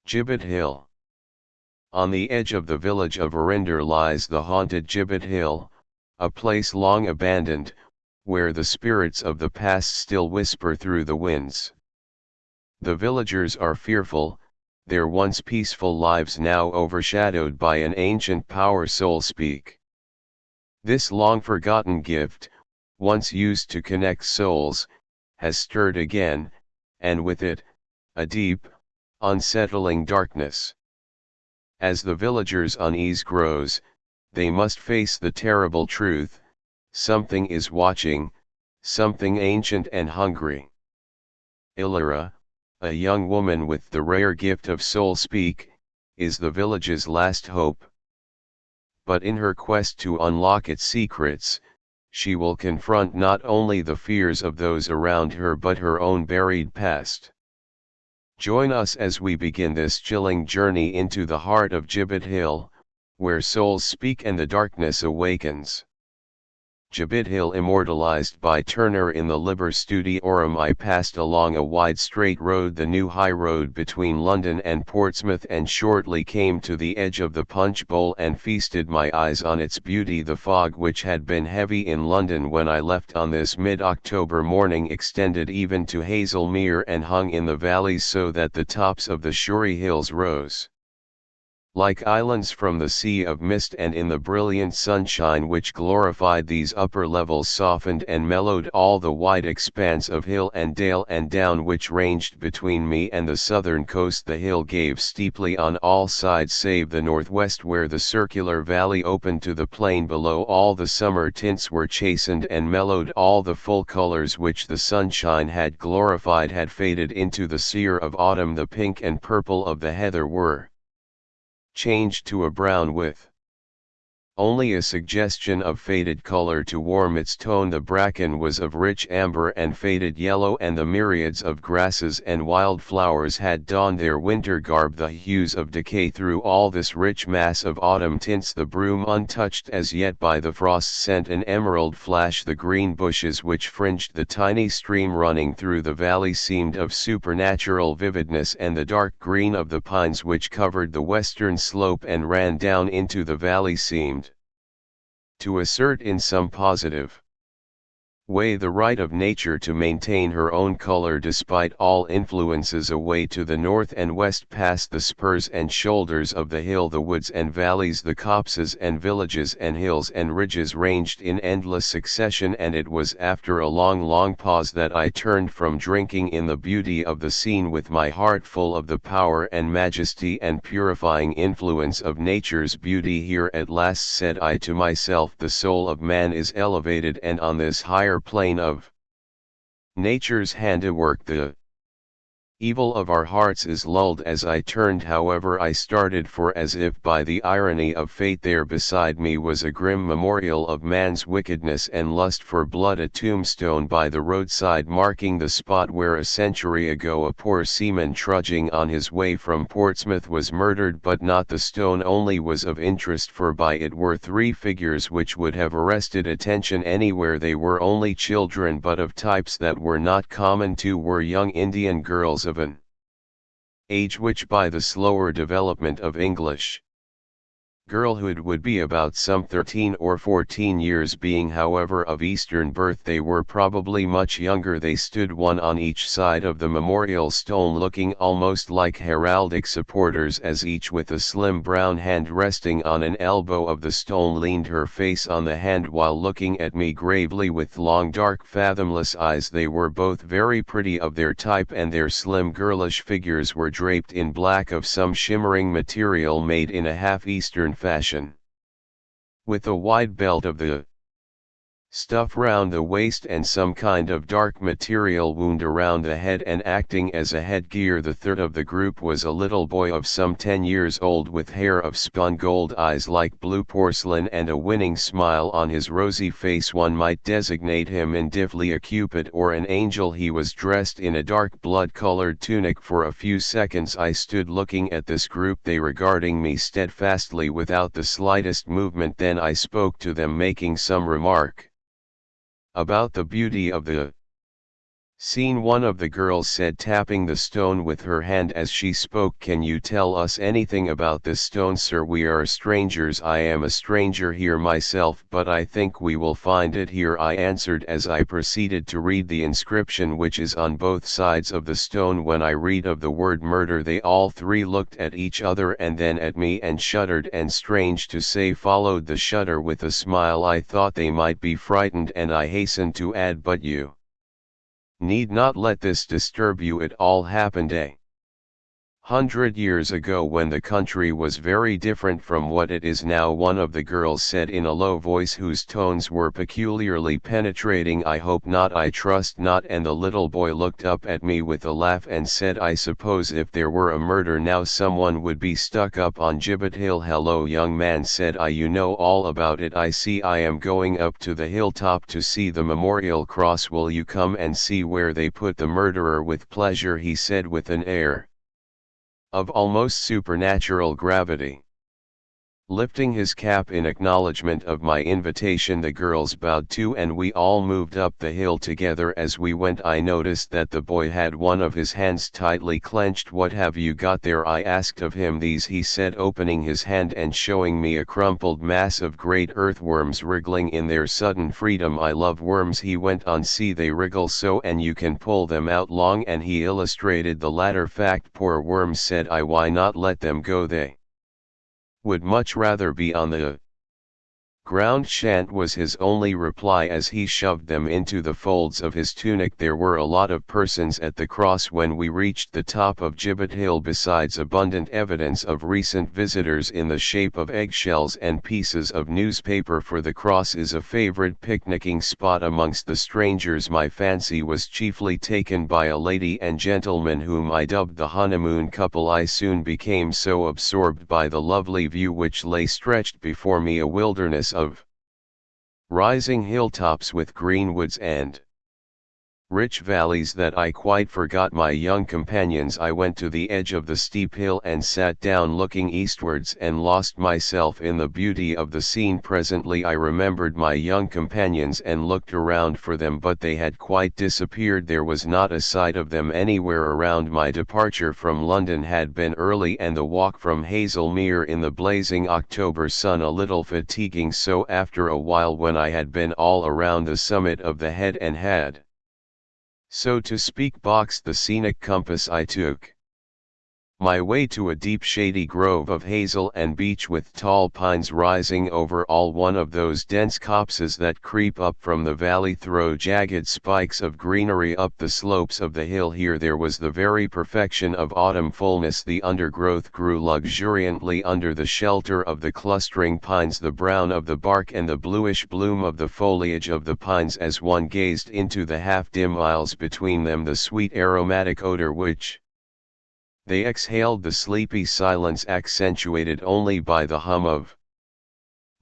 Gibbet Hill. On the edge of the village of Eryndor lies the haunted Gibbet Hill, a place long abandoned, where the spirits of the past still whisper through the winds. The villagers are fearful, their once peaceful lives now overshadowed by an ancient power SoulSpeak. This long-forgotten gift, once used to connect souls, has stirred again, and with it, a deep, unsettling darkness. As the villagers' unease grows, they must face the terrible truth: something is watching, something ancient and hungry. Elira, a young woman with the rare gift of SoulSpeak, is the village's last hope. But in her quest to unlock its secrets, she will confront not only the fears of those around her but her own buried past. Join us as we begin this chilling journey into the heart of Gibbet Hill, where souls speak and the darkness awakens. Gibbet Hill, immortalized by Turner in the Liber Studiorum. I passed along a wide straight road, the new high road between London and Portsmouth, and shortly came to the edge of the Punch Bowl and feasted my eyes on its beauty. The fog, which had been heavy in London when I left on this mid-October morning, extended even to Hazelmere and hung in the valleys so that the tops of the shory hills rose like islands from the sea of mist, and in the brilliant sunshine which glorified these upper levels softened and mellowed all the wide expanse of hill and dale and down which ranged between me and the southern coast. The hill gave steeply on all sides save the northwest, where the circular valley opened to the plain below. All the summer tints were chastened and mellowed, all the full colors which the sunshine had glorified had faded into the sear of autumn. The pink and purple of the heather were changed to a brown with only a suggestion of faded color to warm its tone. The bracken was of rich amber and faded yellow, and the myriads of grasses and wild flowers had donned their winter garb, the hues of decay. Through all this rich mass of autumn tints, the broom untouched as yet by the frost sent an emerald flash. The green bushes which fringed the tiny stream running through the valley seemed of supernatural vividness, and the dark green of the pines which covered the western slope and ran down into the valley seemed to assert in some positive way the right of nature to maintain her own color despite all influences. Away to the north and west, past the spurs and shoulders of the hill, the woods and valleys, the copses and villages and hills and ridges ranged in endless succession, and it was after a long pause that I turned from drinking in the beauty of the scene with my heart full of the power and majesty and purifying influence of nature's beauty. Here at last, said I to myself, the soul of man is elevated, and on this higher plane of nature's handiwork the evil of our hearts is lulled. As I turned, however, I started, for as if by the irony of fate there beside me was a grim memorial of man's wickedness and lust for blood, a tombstone by the roadside marking the spot where a century ago a poor seaman trudging on his way from Portsmouth was murdered. But not the stone only was of interest, for by it were three figures which would have arrested attention anywhere. They were only children, but of types that were not common. Two were young Indian girls of an age which by the slower development of English girlhood would be about some 13 or 14 years. Being however of Eastern birth, they were probably much younger. They stood one on each side of the memorial stone, looking almost like heraldic supporters, as each with a slim brown hand resting on an elbow of the stone leaned her face on the hand while looking at me gravely with long dark fathomless eyes. They were both very pretty of their type, and their slim girlish figures were draped in black of some shimmering material made in a half-Eastern fashion, with a wide belt of the stuff round the waist and some kind of dark material wound around the head and acting as a headgear. The third of the group was a little boy of some 10 years old, with hair of spun gold, eyes like blue porcelain, and a winning smile on his rosy face. One might designate him indifferently a cupid or an angel. He was dressed in a dark blood-colored tunic. For a few seconds I stood looking at this group, they regarding me steadfastly without the slightest movement. Then I spoke to them, making some remark about the beauty of the Scene 1. Of the girls said, tapping the stone with her hand as she spoke, "Can you tell us anything about this stone, sir? We are strangers. I am a stranger here myself, but I think we will find it here," I answered as I proceeded to read the inscription which is on both sides of the stone. When I read of the word murder, they all three looked at each other and then at me and shuddered, and strange to say followed the shudder with a smile. I thought they might be frightened, and I hastened to add, "But you need not let this disturb you. It all happened 100 years ago, when the country was very different from what it is now." One of the girls said in a low voice whose tones were peculiarly penetrating, "I hope not, I trust not." And the little boy looked up at me with a laugh and said, "I suppose if there were a murder now, someone would be stuck up on Gibbet Hill." "Hello, young man," said I, "you know all about it. I see. I am going up to the hilltop to see the memorial cross. Will you come and see where they put the murderer?" "With pleasure," he said with an air of almost supernatural gravity. Lifting his cap in acknowledgement of my invitation, the girls bowed too, and we all moved up the hill together. As we went, I noticed that the boy had one of his hands tightly clenched. "What have you got there?" I asked of him. "These," he said, opening his hand and showing me a crumpled mass of great earthworms wriggling in their sudden freedom. "I love worms," he went on. "See, they wriggle so, and you can pull them out long," and he illustrated the latter fact. "Poor worms," said I, "why not let them go? They would much rather be on the ground." "Shan't," was his only reply as he shoved them into the folds of his tunic. There were a lot of persons at the cross when we reached the top of Gibbet Hill, besides abundant evidence of recent visitors in the shape of eggshells and pieces of newspaper, for the cross is a favorite picnicking spot amongst the strangers. My fancy was chiefly taken by a lady and gentleman whom I dubbed the honeymoon couple. I soon became so absorbed by the lovely view which lay stretched before me, a wilderness of rising hilltops with green woods and rich valleys, that I quite forgot my young companions. I went to the edge of the steep hill and sat down, looking eastwards, and lost myself in the beauty of the scene. Presently I remembered my young companions and looked around for them, but they had quite disappeared. There was not a sight of them anywhere around. My departure from London had been early, and the walk from Hazelmere in the blazing October sun a little fatiguing, so after a while, when I had been all around the summit of the head and had, so to speak, boxed the scenic compass, I took my way to a deep shady grove of hazel and beech with tall pines rising over all. One of those dense copses that creep up from the valley throw jagged spikes of greenery up the slopes of the hill. Here there was the very perfection of autumn fullness. The undergrowth grew luxuriantly under the shelter of the clustering pines, the brown of the bark and the bluish bloom of the foliage of the pines. As one gazed into the half-dim aisles between them, the sweet aromatic odor which they exhaled, the sleepy silence accentuated only by the hum of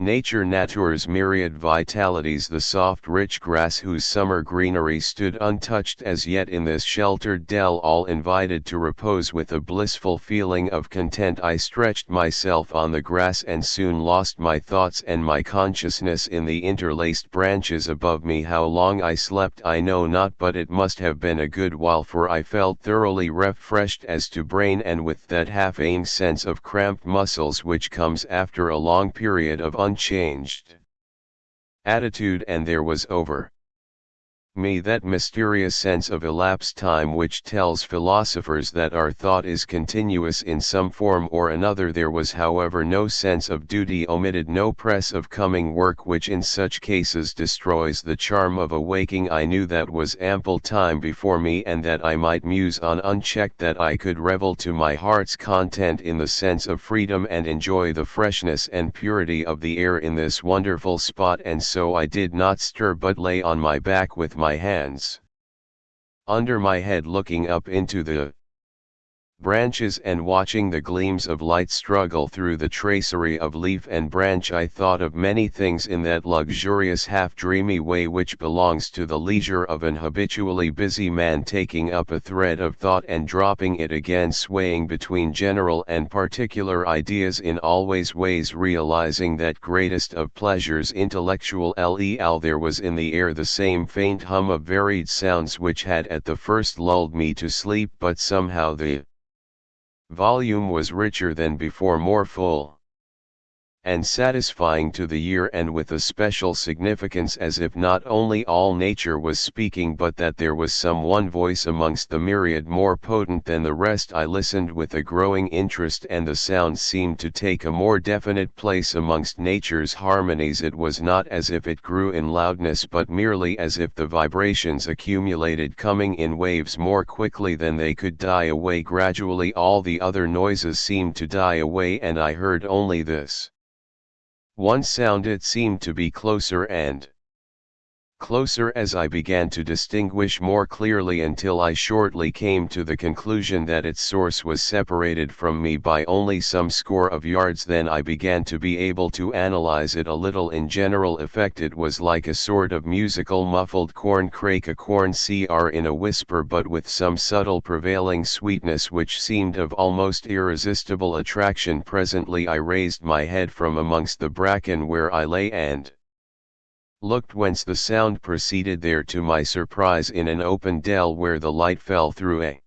nature's myriad vitalities, the soft rich grass whose summer greenery stood untouched as yet in this sheltered dell, all invited to repose. With a blissful feeling of content I stretched myself on the grass and soon lost my thoughts and my consciousness in the interlaced branches above me. How long I slept I know not, but it must have been a good while, for I felt thoroughly refreshed as to brain, and with that half-aim sense of cramped muscles which comes after a long period of unchanged attitude. And there was over me that mysterious sense of elapsed time which tells philosophers that our thought is continuous in some form or another. There was, however, no sense of duty omitted, no press of coming work, which in such cases destroys the charm of a waking. I knew that was ample time before me, and that I might muse on unchecked, that I could revel to my heart's content in the sense of freedom and enjoy the freshness and purity of the air in this wonderful spot. And so I did not stir, but lay on my back with my hands under my head, looking up into the branches and watching the gleams of light struggle through the tracery of leaf and branch, I thought of many things in that luxurious half-dreamy way which belongs to the leisure of an habitually busy man, taking up a thread of thought and dropping it again, swaying between general and particular ideas in always ways, realizing that greatest of pleasures, intellectual leal. There was in the air the same faint hum of varied sounds which had at the first lulled me to sleep, but somehow the volume was richer than before, more full and satisfying to the ear, and with a special significance, as if not only all nature was speaking, but that there was some one voice amongst the myriad more potent than the rest. I listened with a growing interest, and the sound seemed to take a more definite place amongst nature's harmonies. It was not as if it grew in loudness, but merely as if the vibrations accumulated, coming in waves more quickly than they could die away. Gradually all the other noises seemed to die away, and I heard only this one sound. It seemed to be closer and closer as I began to distinguish more clearly, until I shortly came to the conclusion that its source was separated from me by only some score of yards. Then I began to be able to analyze it a little. In general effect it was like a sort of musical muffled corn crake, a corn cr in a whisper, but with some subtle prevailing sweetness which seemed of almost irresistible attraction. Presently I raised my head from amongst the bracken where I lay and looked whence the sound proceeded. There, to my surprise, in an open dell where the light fell through a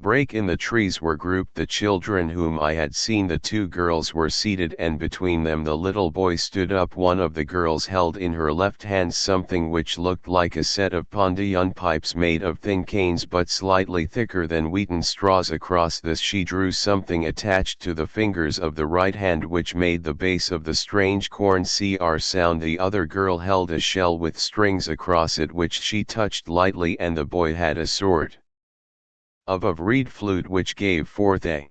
break in the trees, were grouped the children whom I had seen. The two girls were seated, and between them the little boy stood up. One of the girls held in her left hand something which looked like a set of pondeon pipes made of thin canes but slightly thicker than wheaten straws. Across this she drew something attached to the fingers of the right hand which made the base of the strange corn cr sound. The other girl held a shell with strings across it which she touched lightly, and the boy had a sort of reed flute which gave forth a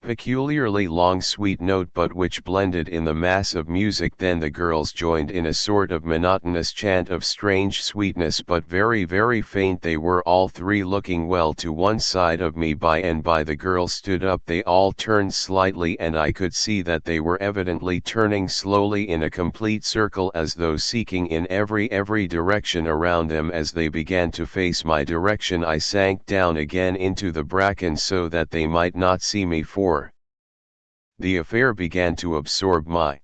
peculiarly long sweet note, but which blended in the mass of music. Then the girls joined in a sort of monotonous chant of strange sweetness, but very, very faint. They were all three looking well to one side of me. By and by the girls stood up. They all turned slightly, and I could see that they were evidently turning slowly in a complete circle, as though seeking in every direction around them. As they began to face my direction, I sank down again into the bracken so that they might not see me, for the affair began to absorb my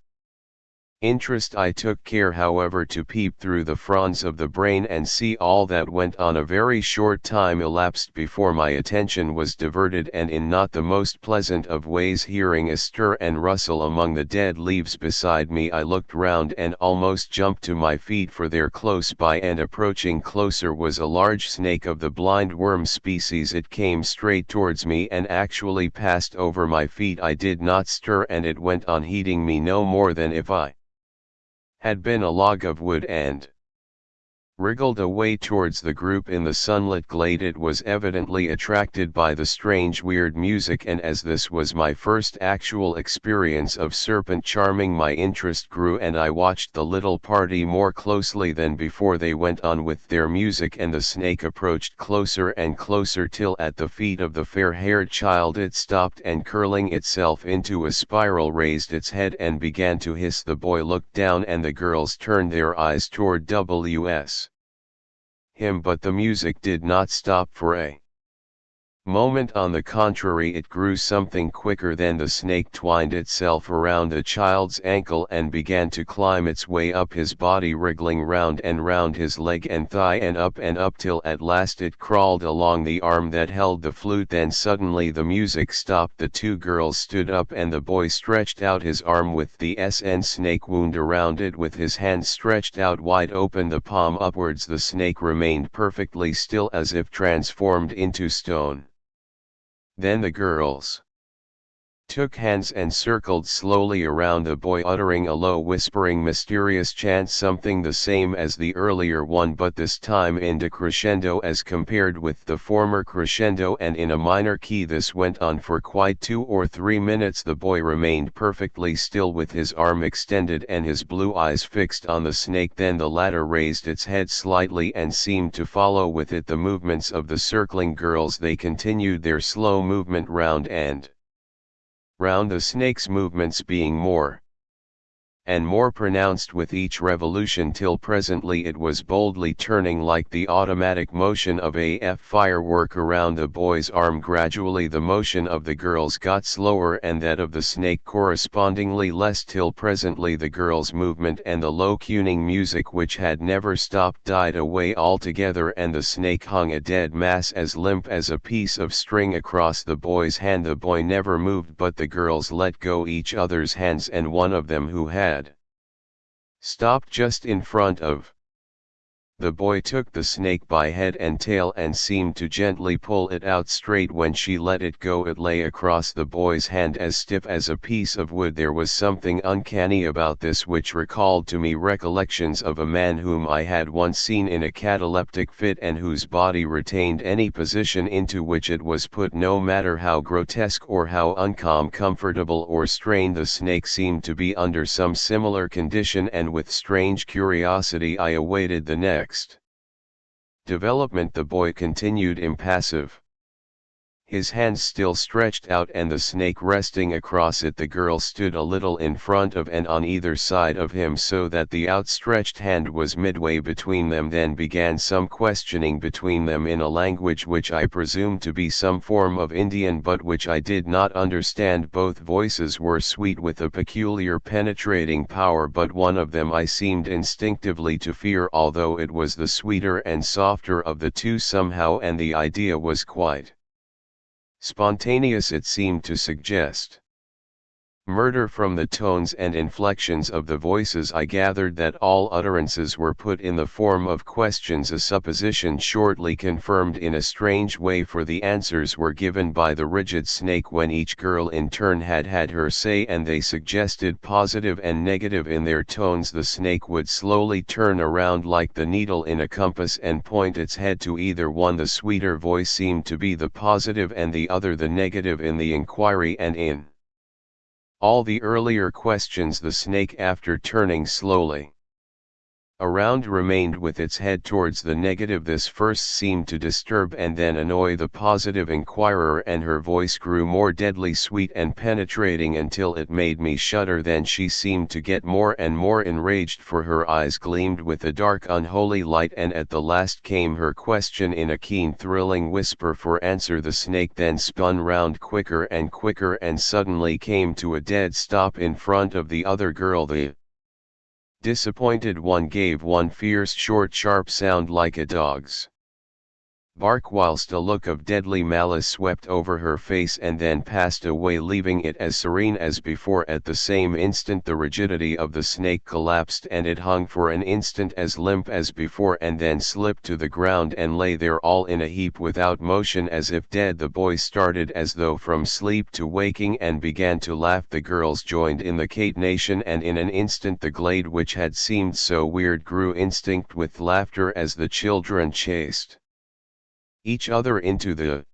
interest. I took care, however, to peep through the fronds of the brain and see all that went on. A very short time elapsed before my attention was diverted, and in not the most pleasant of ways, hearing a stir and rustle among the dead leaves beside me, I looked round and almost jumped to my feet, for there, close by and approaching closer, was a large snake of the blind worm species. It came straight towards me and actually passed over my feet. I did not stir, and it went on heeding me no more than if I had been a log of wood, and wriggled away towards the group in the sunlit glade. It was evidently attracted by the strange weird music, and as this was my first actual experience of serpent charming, my interest grew, and I watched the little party more closely than before. They went on with their music, and the snake approached closer and closer, till at the feet of the fair-haired child it stopped, and curling itself into a spiral raised its head and began to hiss. The boy looked down, and the girls turned their eyes toward him, but the music did not stop for a moment. On the contrary, it grew something quicker. Then the snake twined itself around the child's ankle and began to climb its way up his body, wriggling round and round his leg and thigh, and up till at last it crawled along the arm that held the flute. Then suddenly the music stopped. The two girls stood up, and the boy stretched out his arm with the snake wound around it. With his hand stretched out wide open, the palm upwards, the snake remained perfectly still, as if transformed into stone. Then the girls took hands and circled slowly around the boy, uttering a low whispering mysterious chant, something the same as the earlier one but this time in decrescendo as compared with the former crescendo and in a minor key. This went on for quite 2 or 3 minutes. The boy remained perfectly still with his arm extended and his blue eyes fixed on the snake. Then the latter raised its head slightly and seemed to follow with it the movements of the circling girls. They continued their slow movement round and round, the snake's movements being more and more pronounced with each revolution, till presently it was boldly turning like the automatic motion of a firework around the boy's arm. Gradually the motion of the girls got slower and that of the snake correspondingly less, till presently the girls' movement and the low crooning music which had never stopped died away altogether, and the snake hung a dead mass as limp as a piece of string across the boy's hand. The boy never moved, but the girls let go each other's hands, and one of them, who had stopped just in front of the boy, took the snake by head and tail and seemed to gently pull it out straight. When she let it go, it lay across the boy's hand as stiff as a piece of wood. There was something uncanny about this which recalled to me recollections of a man whom I had once seen in a cataleptic fit, and whose body retained any position into which it was put, no matter how grotesque or how uncomfortable or strained. The snake seemed to be under some similar condition, and with strange curiosity I awaited the next development. The boy continued impassive, his hands still stretched out and the snake resting across it. The girl stood a little in front of and on either side of him, so that the outstretched hand was midway between them. Then began some questioning between them in a language which I presumed to be some form of Indian, but which I did not understand. Both voices were sweet with a peculiar penetrating power, but one of them I seemed instinctively to fear, although it was the sweeter and softer of the two somehow, and the idea was quite spontaneous. It seemed to suggest murder from the tones and inflections of the voices. I gathered that all utterances were put in the form of questions, a supposition shortly confirmed in a strange way, for the answers were given by the rigid snake when each girl in turn had had her say, and they suggested positive and negative in their tones. The snake would slowly turn around like the needle in a compass and point its head to either one. The sweeter voice seemed to be the positive and the other the negative in the inquiry, and in all the earlier questions the snake, after turning slowly around, remained with its head towards the negative. This first seemed to disturb and then annoy the positive inquirer, and her voice grew more deadly sweet and penetrating until it made me shudder. Then she seemed to get more and more enraged, for her eyes gleamed with a dark unholy light, and at the last came her question in a keen thrilling whisper for answer. The snake then spun round quicker and quicker and suddenly came to a dead stop in front of the other girl. The disappointed one gave one fierce short sharp sound like a dog's bark, whilst a look of deadly malice swept over her face and then passed away, leaving it as serene as before. At the same instant the rigidity of the snake collapsed, and it hung for an instant as limp as before, and then slipped to the ground and lay there all in a heap without motion, as if dead. The boy started as though from sleep to waking and began to laugh. The girls joined in the catenation, and in an instant the glade which had seemed so weird grew instinct with laughter as the children chased each other into the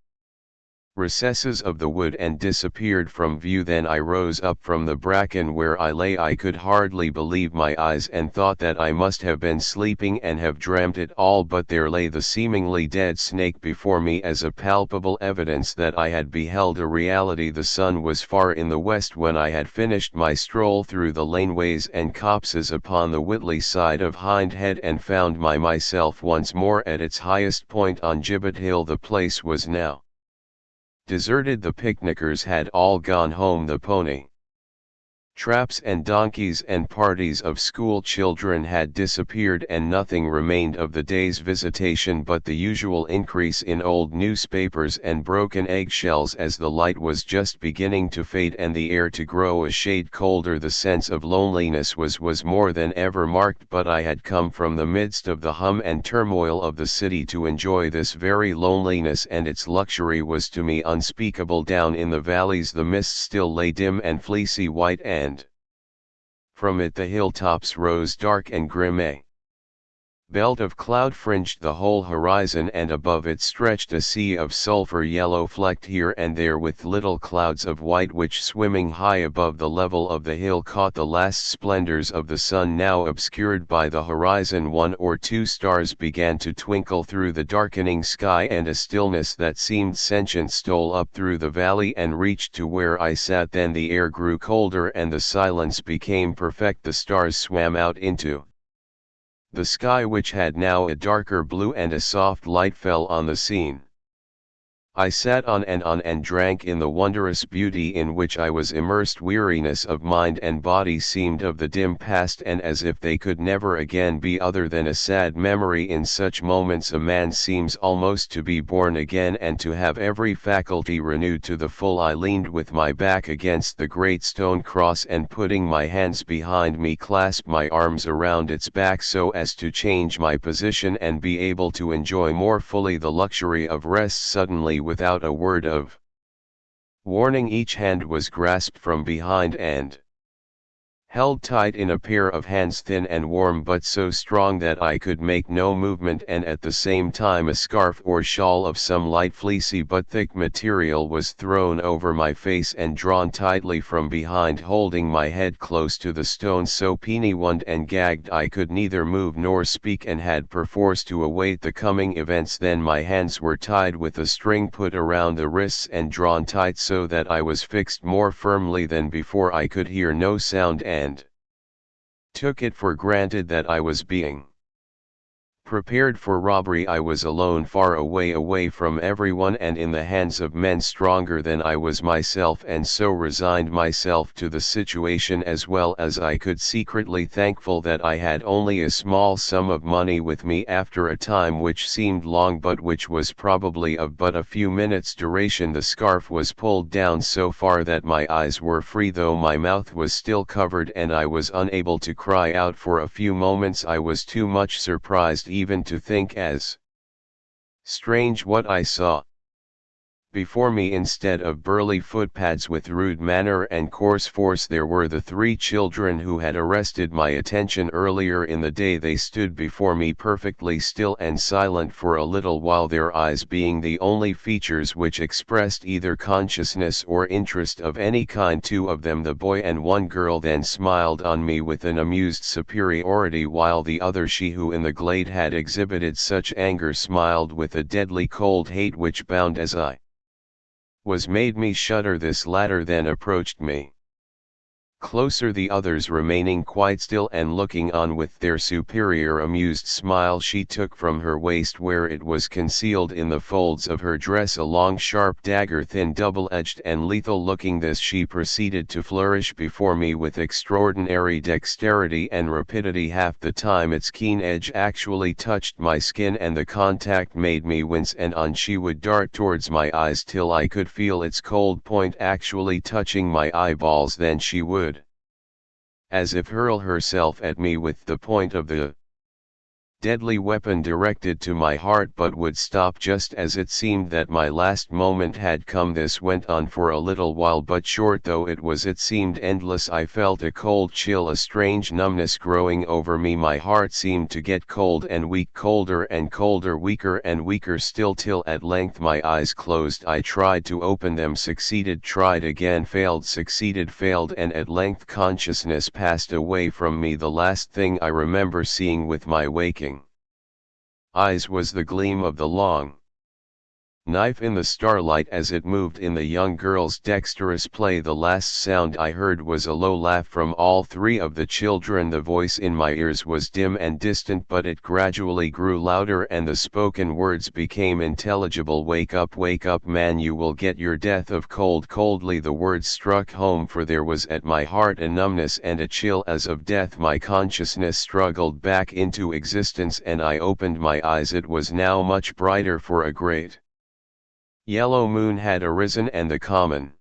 recesses of the wood and disappeared from view. Then I rose up from the bracken where I lay. I could hardly believe my eyes, and thought that I must have been sleeping and have dreamt it all, but there lay the seemingly dead snake before me as a palpable evidence that I had beheld a reality. The sun was far in the west when I had finished my stroll through the laneways and copses upon the Whitley side of Hindhead, and found myself once more at its highest point on Gibbet Hill. The place was now deserted. The picnickers had all gone home. The pony Traps and donkeys and parties of school children had disappeared, and nothing remained of the day's visitation but the usual increase in old newspapers and broken eggshells. As the light was just beginning to fade and the air to grow a shade colder, the sense of loneliness was more than ever marked. But I had come from the midst of the hum and turmoil of the city to enjoy this very loneliness, and its luxury was to me unspeakable. Down in the valleys the mist still lay dim and fleecy white, and from it the hilltops rose dark and grim. A belt of cloud fringed the whole horizon, and above it stretched a sea of sulphur yellow, flecked here and there with little clouds of white, which, swimming high above the level of the hill, caught the last splendors of the sun. Now obscured by the horizon, one or two stars began to twinkle through the darkening sky, and a stillness that seemed sentient stole up through the valley and reached to where I sat. Then the air grew colder and the silence became perfect. The stars swam out into the sky, which had now a darker blue, and a soft light fell on the scene. I sat on and drank in the wondrous beauty in which I was immersed. Weariness of mind and body seemed of the dim past, and as if they could never again be other than a sad memory. In such moments a man seems almost to be born again, and to have every faculty renewed to the full. I leaned with my back against the great stone cross, and putting my hands behind me clasped my arms around its back so as to change my position and be able to enjoy more fully the luxury of rest. Suddenly, without a word of warning, each hand was grasped from behind and held tight in a pair of hands, thin and warm, but so strong that I could make no movement, and at the same time a scarf or shawl of some light fleecy but thick material was thrown over my face and drawn tightly from behind, holding my head close to the stone. So pinioned and gagged I could neither move nor speak, and had perforce to await the coming events. Then my hands were tied with a string put around the wrists and drawn tight so that I was fixed more firmly than before. I could hear no sound, and took it for granted that I was being prepared for robbery. I was alone, far away from everyone, and in the hands of men stronger than I was myself, and so resigned myself to the situation as well as I could, secretly thankful that I had only a small sum of money with me. After a time which seemed long but which was probably of but a few minutes' duration, the scarf was pulled down so far that my eyes were free, though my mouth was still covered, and I was unable to cry out for a few moments. I was too much surprised even to think as strange what I saw before me. Instead of burly footpads with rude manner and coarse force, there were the three children who had arrested my attention earlier in the day. They stood before me perfectly still and silent for a little while, their eyes being the only features which expressed either consciousness or interest of any kind. Two of them, the boy and one girl, then smiled on me with an amused superiority, while the other, she who in the glade had exhibited such anger, smiled with a deadly cold hate which, bound as I made me shudder. This latter then approached me closer, the others remaining quite still and looking on with their superior amused smile. She took from her waist, where it was concealed in the folds of her dress, a long sharp dagger, thin, double-edged and lethal looking. This she proceeded to flourish before me with extraordinary dexterity and rapidity. Half the time its keen edge actually touched my skin, and the contact made me wince, and on she would dart towards my eyes till I could feel its cold point actually touching my eyeballs. Then she would, as if hurl herself at me with the point of the deadly weapon directed to my heart, but would stop just as it seemed that my last moment had come. This went on for a little while, but short though it was, it seemed endless. I felt a cold chill, a strange numbness growing over me. My heart seemed to get cold and weak, colder and colder, weaker and weaker still, till at length my eyes closed. I tried to open them, succeeded, tried again, failed, succeeded, failed, and at length consciousness passed away from me. The last thing I remember seeing with my waking eyes was the gleam of the long Knife in the starlight as it moved in the young girl's dexterous play. The last sound I heard was a low laugh from all three of the children. The voice in my ears was dim and distant, but it gradually grew louder and the spoken words became intelligible. Wake up, man, you will get your death of cold." Coldly the words struck home, for there was at my heart a numbness and a chill as of death. My consciousness struggled back into existence and I opened my eyes. It was now much brighter, for a great yellow moon had arisen and the common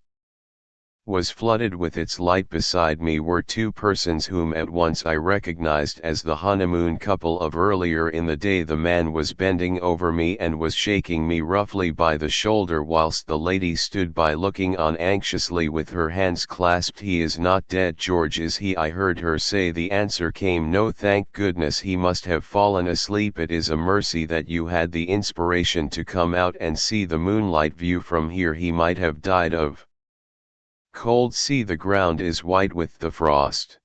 was flooded with its light. Beside me were two persons whom at once I recognized as the honeymoon couple of earlier in the day. The man was bending over me and was shaking me roughly by the shoulder, whilst the lady stood by looking on anxiously with her hands clasped. "He is not dead, George, is he?" I heard her say. The answer came, "No, thank goodness, he must have fallen asleep. It is a mercy that you had the inspiration to come out and see the moonlight view from here. He might have died of cold. See, the ground is white with the frost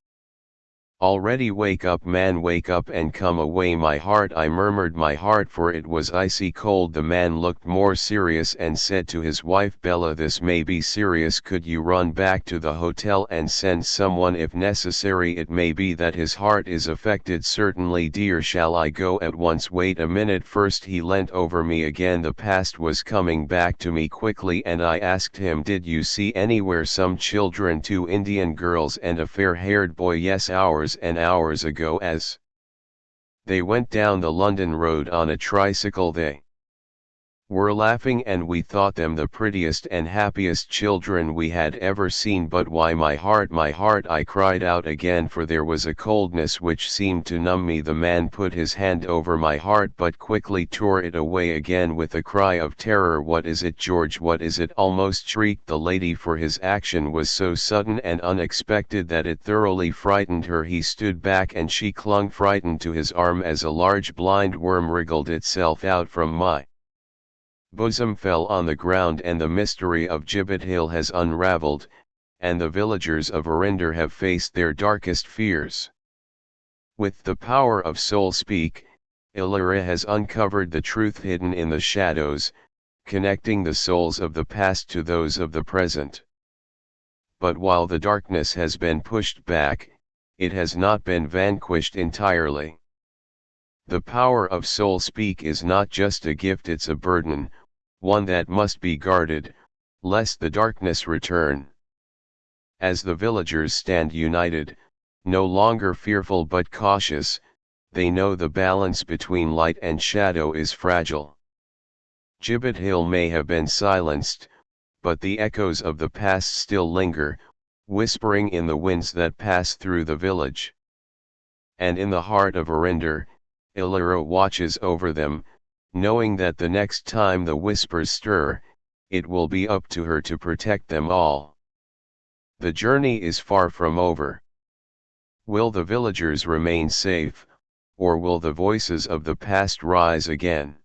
already. Wake up, man, wake up and come away." "My heart," I murmured, "my heart," for it was icy cold. The man looked more serious and said to his wife, "Bella, this may be serious. Could you run back to the hotel and send someone if necessary? It may be that his heart is affected." "Certainly, dear. Shall I go at once?" "Wait a minute first." He leant over me again. The past was coming back to me quickly and I asked him, "Did you see anywhere some children, 2 Indian girls and a fair-haired boy?" "Yes, hours and hours ago, as they went down the London road on a tricycle. They were laughing and we thought them the prettiest and happiest children we had ever seen." "But why, my heart, my heart?" I cried out again, for there was a coldness which seemed to numb me. The man put his hand over my heart but quickly tore it away again with a cry of terror. "What is it, George? What is it?" almost shrieked the lady, for his action was so sudden and unexpected that it thoroughly frightened her. He stood back and she clung frightened to his arm as a large blind worm wriggled itself out from my bosom, fell on the ground, and the mystery of Gibbet Hill has unraveled, and the villagers of Eryndor have faced their darkest fears. With the power of SoulSpeak, Elira has uncovered the truth hidden in the shadows, connecting the souls of the past to those of the present. But while the darkness has been pushed back, it has not been vanquished entirely. The power of SoulSpeak is not just a gift, it's a burden, one that must be guarded, lest the darkness return. As the villagers stand united, no longer fearful but cautious, they know the balance between light and shadow is fragile. Gibbet Hill may have been silenced, but the echoes of the past still linger, whispering in the winds that pass through the village. And in the heart of Eryndor, Elira watches over them, knowing that the next time the whispers stir, it will be up to her to protect them all. The journey is far from over. Will the villagers remain safe, or will the voices of the past rise again?